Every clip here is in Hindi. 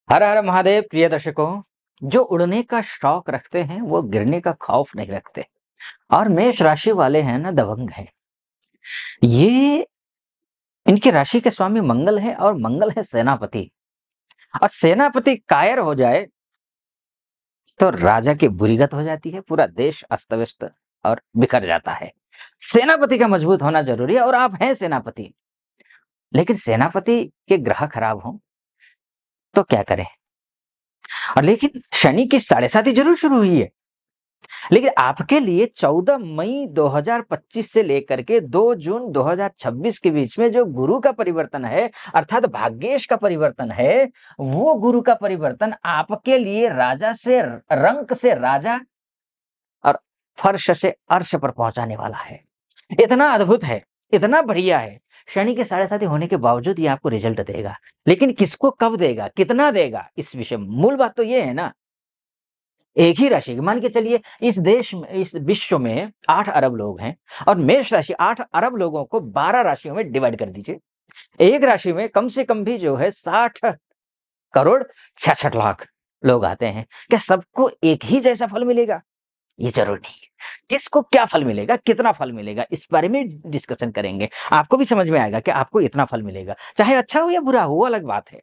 हर हर महादेव प्रिय दर्शकों। जो उड़ने का शौक रखते हैं वो गिरने का खौफ नहीं रखते। और मेष राशि वाले हैं ना, दबंग हैं। ये इनकी राशि के स्वामी मंगल है और मंगल है सेनापति। और सेनापति कायर हो जाए तो राजा की बुरीगत हो जाती है, पूरा देश अस्त व्यस्त और बिखर जाता है। सेनापति का मजबूत होना जरूरी है और आप हैं सेनापति। लेकिन सेनापति के ग्रह खराब हो तो क्या करें। और लेकिन शनि की साढ़े साती जरूर शुरू हुई है। लेकिन आपके लिए 14 मई 2025 से लेकर के 2 जून 2026 के बीच में जो गुरु का परिवर्तन है, अर्थात भाग्येश का परिवर्तन है, वो गुरु का परिवर्तन आपके लिए राजा से रंक से राजा और फर्श से अर्श पर पहुंचाने वाला है। इतना अद्भुत है, इतना बढ़िया है। शनि के साढ़े साथी होने के बावजूद ये आपको रिजल्ट देगा। लेकिन किसको कब देगा, कितना देगा, इस विषय में मूल बात तो ये है ना। एक ही राशि मान के चलिए, इस देश में, इस विश्व में 8 अरब लोग हैं और मेष राशि 8 अरब लोगों को 12 राशियों में डिवाइड कर दीजिए। एक राशि में कम से कम भी जो है 60 करोड़ 66 लाख लोग आते हैं। क्या सबको एक ही जैसा फल मिलेगा? ये जरूर नहीं है। किसको क्या फल मिलेगा, कितना फल मिलेगा, इस बारे में डिस्कशन करेंगे। आपको भी समझ में आएगा कि आपको इतना फल मिलेगा, चाहे अच्छा हो या बुरा हो, वो अलग बात है।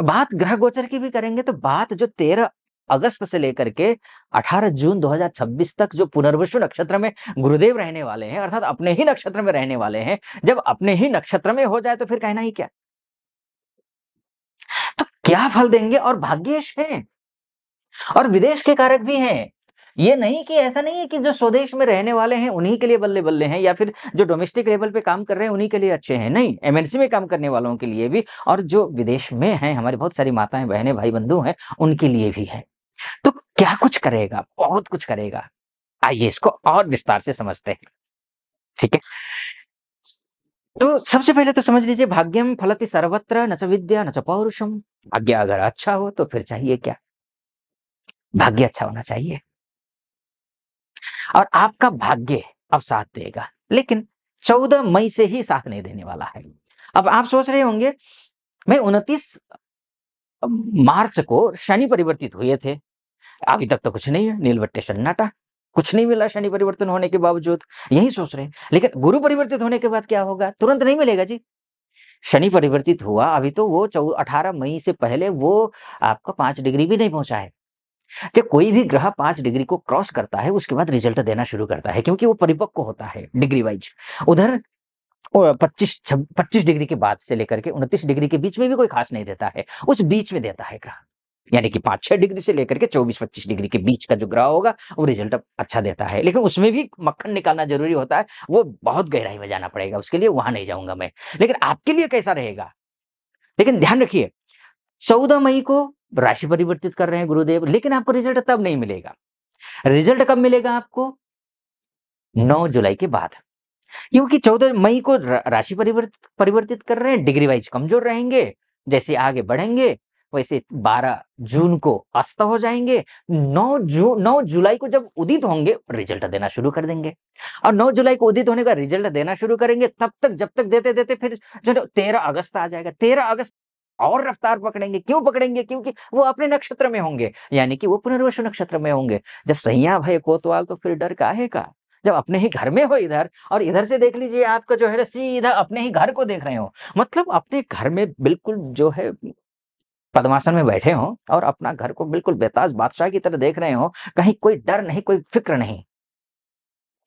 बात ग्रह गोचर की भी करेंगे तो बात जो 13 अगस्त से लेकर के 18 जून 2026 तक जो पुनर्वसु नक्षत्र में गुरुदेव रहने वाले हैं, अर्थात अपने ही नक्षत्र में रहने वाले हैं। जब अपने ही नक्षत्र में हो जाए तो फिर कहना ही क्या। तो क्या फल देंगे, और भाग्येश हैं और विदेश के कारक भी हैं। ये नहीं कि ऐसा नहीं है कि जो स्वदेश में रहने वाले हैं उन्हीं के लिए बल्ले बल्ले हैं, या फिर जो डोमेस्टिक लेवल पे काम कर रहे हैं उन्हीं के लिए अच्छे हैं। नहीं, एमएनसी में काम करने वालों के लिए भी, और जो विदेश में हैं, हमारी बहुत सारी माताएं बहनें भाई बंधु हैं, उनके लिए भी है। तो क्या कुछ करेगा, बहुत कुछ करेगा। आइए इसको और विस्तार से समझते हैं। ठीक है, तो सबसे पहले तो समझ लीजिए, भाग्यम फलति सर्वत्र न च विद्या न च पौरुषम। भाग्य अगर अच्छा हो तो फिर चाहिए क्या, भाग्य अच्छा होना चाहिए। और आपका भाग्य अब साथ देगा, लेकिन 14 मई से ही साथ नहीं देने वाला है। अब आप सोच रहे होंगे, मैं 29 मार्च को शनि परिवर्तित हुए थे, अभी तक तो कुछ नहीं है, नीलवट्टे सन्नाटा, कुछ नहीं मिला शनि परिवर्तन होने के बावजूद। यही सोच रहे हैं। लेकिन गुरु परिवर्तित होने के बाद क्या होगा, तुरंत नहीं मिलेगा जी। शनि परिवर्तित हुआ अभी तो वो 18 मई से पहले वो आपका 5 डिग्री भी नहीं पहुंचा है। जब कोई भी ग्रह 5 डिग्री को क्रॉस करता है उसके बाद रिजल्ट देना शुरू करता है, क्योंकि वो परिपक्व होता है डिग्री वाइज। उधर 25 डिग्री के बाद से लेकर के 29 डिग्री के बीच में भी कोई खास नहीं देता है, उस बीच में देता है ग्रह। यानी कि 5-6 डिग्री से लेकर के 24-25 डिग्री के बीच का जो ग्रह होगा वो रिजल्ट अच्छा देता है। लेकिन उसमें भी मक्खन निकालना जरूरी होता है, वो बहुत गहराई में जाना पड़ेगा उसके लिए, वहां नहीं जाऊंगा मैं। लेकिन आपके लिए कैसा रहेगा, लेकिन ध्यान रखिए, 14 मई को राशि परिवर्तित कर रहे हैं गुरुदेव, लेकिन आपको रिजल्ट तब नहीं मिलेगा। रिजल्ट कब मिलेगा आपको, 9 जुलाई के बाद। क्योंकि 14 मई को राशि परिवर्तित परिवर्तित कर रहे हैं, डिग्री वाइज कमजोर रहेंगे। जैसे आगे बढ़ेंगे वैसे 12 जून को अस्त हो जाएंगे। 9 जुलाई को जब उदित होंगे रिजल्ट देना शुरू कर देंगे। और 9 जुलाई को उदित होने का रिजल्ट देना शुरू करेंगे, तब तक जब तक देते देते फिर जो 13 अगस्त आ जाएगा। 13 अगस्त और रफ्तार पकड़ेंगे। क्यों पकड़ेंगे, क्योंकि वो अपने नक्षत्र में होंगे, यानी कि वो पुनर्वसु नक्षत्र में होंगे। जब सैया भय कोतवाल तो फिर डर काहे का। जब अपने ही घर में हो इधर, और इधर से देख लीजिए आपका जो है ना सीधा अपने ही घर को देख रहे हो, मतलब अपने घर में बिल्कुल जो है पद्मासन में बैठे हो और अपना घर को बिल्कुल बेताज बादशाह की तरह देख रहे हो, कहीं कोई डर नहीं, कोई फिक्र नहीं,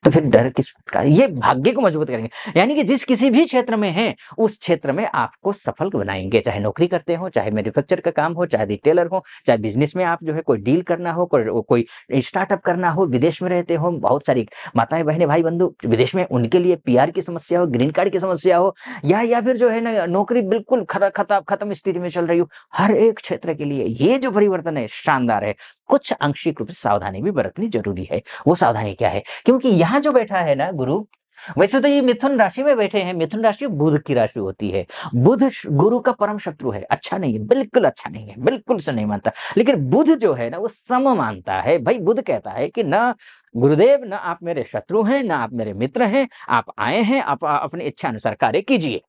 तो फिर डर किस का। ये भाग्य को मजबूत करेंगे। यानी कि जिस किसी भी क्षेत्र में है उस क्षेत्र में आपको सफल बनाएंगे, चाहे नौकरी करते हो, चाहे मैन्युफैक्चर का काम हो, चाहे रिटेलर हो, चाहे बिजनेस में आप जो है कोई डील करना हो, कोई स्टार्टअप करना हो, विदेश में रहते हो, बहुत सारी माताएं बहनें भाई बंधु विदेश में, उनके लिए पीआर की समस्या हो, ग्रीन कार्ड की समस्या हो, या फिर जो है ना नौकरी बिल्कुल खत्म स्थिति में चल रही हो, हर एक क्षेत्र के लिए ये जो परिवर्तन है शानदार है। कुछ आंशिक रूप से सावधानी भी बरतनी जरूरी है। वो सावधानी क्या है, क्योंकि यहाँ जो बैठा है ना गुरु, वैसे तो ये मिथुन राशि में बैठे हैं। मिथुन राशि बुध की राशि होती है। बुध गुरु का परम शत्रु है, अच्छा नहीं है, बिल्कुल अच्छा नहीं है, बिल्कुल से नहीं मानता। लेकिन बुध जो है ना वो सम मानता है। भाई बुध कहता है कि ना गुरुदेव, ना आप मेरे शत्रु हैं, ना आप मेरे मित्र हैं, आप आए हैं, आप अपनी इच्छा अनुसार कार्य कीजिए।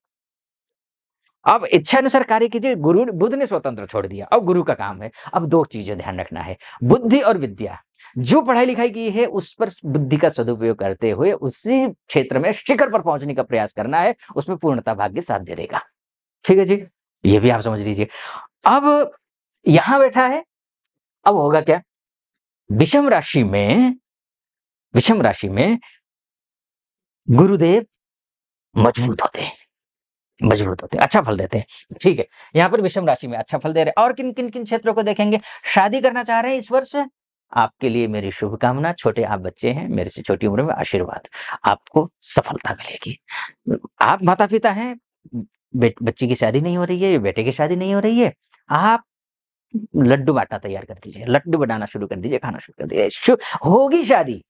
अब इच्छानुसार कार्य कीजिए, गुरु बुध ने स्वतंत्र छोड़ दिया, अब गुरु का काम है। अब 2 चीज़ें ध्यान रखना है, बुद्धि और विद्या। जो पढ़ाई-लिखाई की है उस पर बुद्धि का सदुपयोग करते हुए उसी क्षेत्र में शिखर पर पहुँचने का प्रयास करना है, उसमें पूर्णतः भाग्य साथ दे देगा। ठीक है जी? ये भी आप समझ लीजिए। अब यहाँ बैठा है, अब होगा क्या? विषम राशि में गुरुदेव मजबूत होते हैं, अच्छा फल देते हैं। ठीक है, यहाँ पर विषम राशि में अच्छा फल दे रहे हैं। और किन क्षेत्रों को देखेंगे? शादी करना चाह रहे हैं इस वर्ष, आपके लिए मेरी शुभकामना। छोटे आप बच्चे हैं, मेरे से छोटी उम्र में आशीर्वाद, आपको सफलता मिलेगी। आप माता-पिता हैं, बच्ची की शादी नहीं हो रही है, बेटे की शादी नहीं हो रही है, आप लड्डू बाँटना तैयार कर दीजिए, लड्डू बनाना शुरू कर दीजिए, खाना शुरू कर दीजिए, होगी शादी।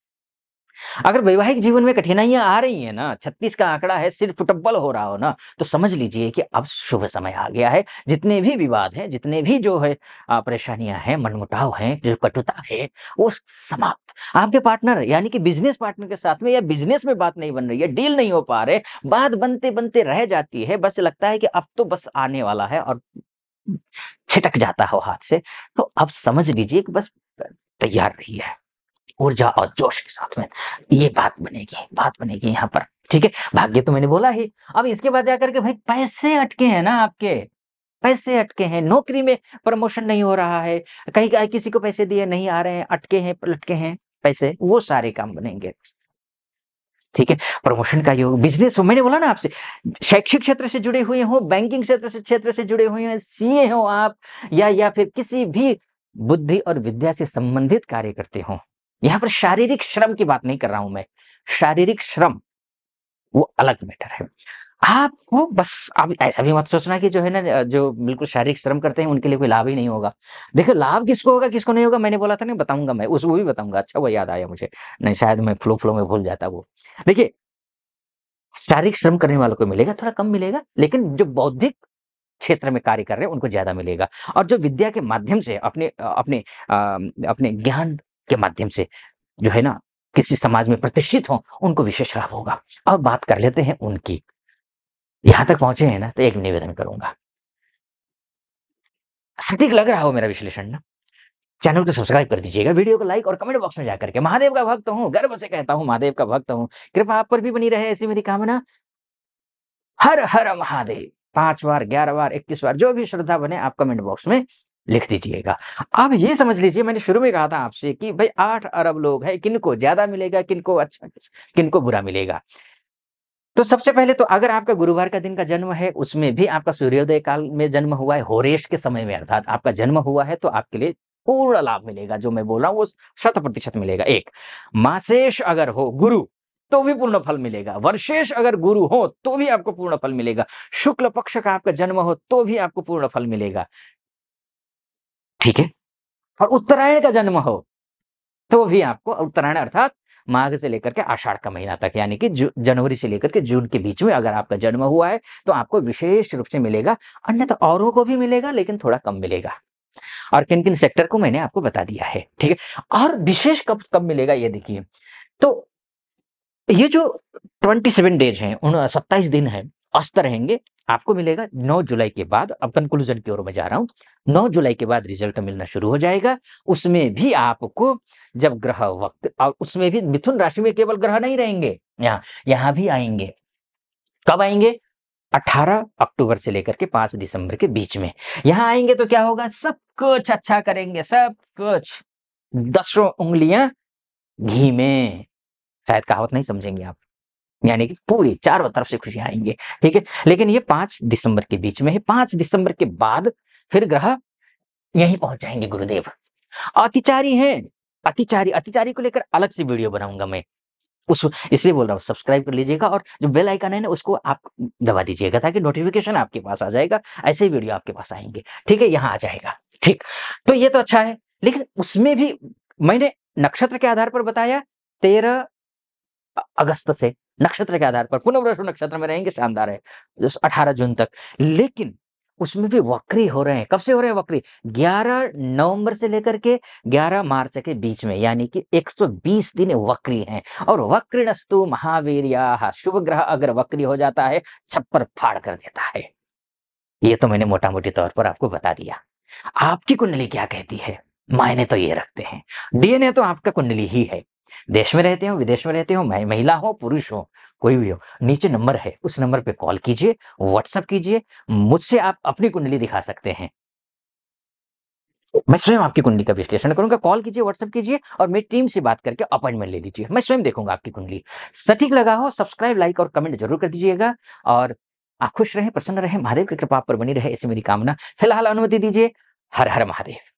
अगर वैवाहिक जीवन में कठिनाइयाँ आ रही हैं ना, 36 का आंकड़ा है, सिर फुटबॉल हो रहा हो ना, तो समझ लीजिए कि अब शुभ समय आ गया है। जितने भी विवाद हैं, जितने भी जो है परेशानियाँ हैं, मनमुटाव हैं, जो कटुता है, वो समाप्त। आपके पार्टनर यानी कि बिज़नेस पार्टनर के साथ में या बिज़नेस में बात नहीं बन रही है, डील नहीं हो पा रहे, बात बनते-बनते रह जाती है, बस लगता है कि अब तो बस आने वाला है और छिटक जाता हो हाथ से, तो अब समझ लीजिए कि बस तैयार रहिए। ऊर्जा और जोश के साथ में ये बात बनेगी यहाँ पर, ठीक है? भाग्य तो मैंने बोला ही। अब इसके बाद जाकर के भाई पैसे अटके हैं ना आपके, पैसे अटके हैं, नौकरी में प्रमोशन नहीं हो रहा है, कहीं का किसी को पैसे दिए नहीं आ रहे हैं, अटके हैं, लटके हैं पैसे, वो सारे काम बनेंगे। ठीक है? प्रमोशन का योग, बिज़नेस हो, मैंने बोला ना आपसे, शैक्षिक क्षेत्र से जुड़े हुए हों, बैंकिंग क्षेत्र से जुड़े हुए हैं, सीए हो आप या फिर किसी भी बुद्धि और विद्या से संबंधित कार्य करते हों। यहाँ पर शारीरिक श्रम की बात नहीं कर रहा हूँ मैं, शारीरिक श्रम वो अलग मैटर है। आपको बस अब ऐसा भी मत सोचना कि जो है ना जो बिल्कुल शारीरिक श्रम करते हैं उनके लिए कोई लाभ ही नहीं होगा। देखिए लाभ किसको होगा, किसको नहीं होगा, मैंने बोला था ना, बताऊँगा मैं, उस वो भी बताऊँगा। अच्छा हुआ याद आया मुझे, नहीं शायद मैं फ्लो में भूल जाता वो। देखिए शारीरिक श्रम करने वालों को मिलेगा, थोड़ा कम मिलेगा, लेकिन जो बौद्धिक क्षेत्र में कार्य कर रहे हैं, उनको ज़्यादा मिलेगा। और जो विद्या के माध्यम से अपने ज्ञान के माध्यम से जो है ना, किसी समाज में प्रतिष्ठित हों, उनको विशेष लाभ होगा। अब बात कर लेते हैं उनकी। यहाँ तक पहुँचे हैं ना, तो एक निवेदन करूँगा। सटीक लग रहा हो मेरा विश्लेषण ना? चैनल को सब्सक्राइब कर दीजिएगा, वीडियो को लाइक और कमेंट बॉक्स में जाकर के महादेव का भक्त हूँ, गर्व से कहता हूँ महादेव का भक्त हूँ। कृपा आप पर भी बनी रहे ऐसी मेरी कामना। हर हर महादेव 5 बार, 11 बार, 21 बार जो भी श्रद्धा बने आप कमेंट बॉक्स में लिख दीजिएगा। अब ये समझ लीजिए मैंने शुरू में कहा था आपसे कि भाई 8 अरब लोग हैं, किनको ज़्यादा मिलेगा, किनको अच्छा, किनको बुरा मिलेगा। तो सबसे पहले तो अगर आपका गुरुवार का दिन का जन्म है, उसमें भी आपका सूर्योदय काल में जन्म हुआ है, होरेश के समय में अर्थात आपका जन्म हुआ है, तो आपके लिए पूर्ण लाभ मिलेगा। जो मैं बोल रहा हूँ वो 100% मिलेगा। 1 मासेश अगर हो गुरु, तो भी पूर्ण फल मिलेगा। वर्षेश अगर गुरु हो, तो भी आपको पूर्ण फल मिलेगा। शुक्ल पक्ष का आपका जन्म हो, तो भी आपको पूर्ण फल मिलेगा। ठीक है? और उत्तरायण का जन्म हो, तो भी आपको उत्तरायण अर्थात माघ से लेकर के आषाढ़ का महीना तक यानी कि जनवरी से लेकर के जून के बीच में अगर आपका जन्म हुआ है, तो आपको विशेष रूप से मिलेगा। अन्यथा औरों को भी मिलेगा, लेकिन थोड़ा कम मिलेगा। और किन-किन सेक्टर को मैंने आपको बता दिया है, ठीक है? और विशेष कब कब मिलेगा ये देखिए। तो ये जो 27 डेज़ हैं, उन 27 दिन हैं, अस्त रहेंगे, आपको मिलेगा 9 जुलाई के बाद। अब कन्क्लूज़न की ओर मैं जा रहा हूँ। 9 जुलाई के बाद रिज़ल्ट मिलना शुरू हो जाएगा। उसमें भी आपको जब ग्रह वक़्त और उसमें भी मिथुन राशि में केवल ग्रह नहीं रहेंगे, यहाँ भी आएँगे। कब आएँगे? 18 अक्टूबर से लेकर के 5 दिसंबर के बीच में। यहाँ आएँगे तो क्या होगा? सब कुछ अच्छा करेंगे, सब कुछ। दसों उँगलियाँ घी में। शायद कहावत नहीं समझेंगे आप। यानी कि पूरी चारों तरफ से खुशियाँ आएँगी, ठीक है? लेकिन ये 5 दिसंबर के बीच में है, 5 दिसंबर के बाद फिर ग्रह यहीं पहुँच जाएँगे गुरुदेव। अतिचारी हैं, अतिचारी को लेकर अलग से वीडियो बनाऊँगा मैं। उस इसलिए बोल रहा हूँ सब्सक्राइब कर लीजिएगा और जो बेल आइकन है ना उसको आप दबा दीजिएगा ताकि नोटिफ़िकेशन आपके पास आ जाएगा, ऐसे ही वीडियो आपके पास आएँगे, ठीक है? यहाँ आ जाएगा, ठीक। तो ये तो अच्छा है, लेकिन उसमें भी मैंने नक्षत्र के आधार पर बताया 13 अगस्त से नक्षत्र के आधार पर पुनर्वसु नक्षत्र में रहेंगे, शानदार है, 18 जून तक। लेकिन उसमें भी वक्री हो रहे हैं, कब से हो रहे हैं वक्री? 11 नवंबर से लेकर के 11 मार्च के बीच में, यानी कि 120 दिन वक्री हैं। और वक्रिणस्तु महावीर्याः, शुभ ग्रह अगर वक्री हो जाता है, छप्पर फाड़ कर देता है। ये तो मैंने मोटा-मोटी तौर पर आपको बता दिया। आपकी कुंडली क्या कहती है? मायने तो ये रखते हैं। डीएनए तो आपका कुंडली ही है। देश में रहते हो, विदेश में रहते हो, महिला हो, पुरुष हो, कोई भी हो, नीचे नंबर है, उस नंबर पे कॉल कीजिए, व्हाट्सएप कीजिए, मुझसे आप अपनी कुंडली दिखा सकते हैं। मैं स्वयं आपकी कुंडली का विश्लेषण करूँगा, कॉल कीजिए, व्हाट्सएप कीजिए और मेरी टीम से बात करके अपॉइंटमेंट ले लीजिए। मैं स्वयं देखूँगा आपकी कुंडली। सटीक लगा हो, सब्सक्राइब, लाइक और कमेंट ज़रूर कर दीजिएगा और आप खुश रहें, प्रसन्न रहें, महादेव की कृपा आप पर बनी रहे, ऐसी मेरी कामना। फिलहाल अनुमति दीजिए। हर हर महादेव।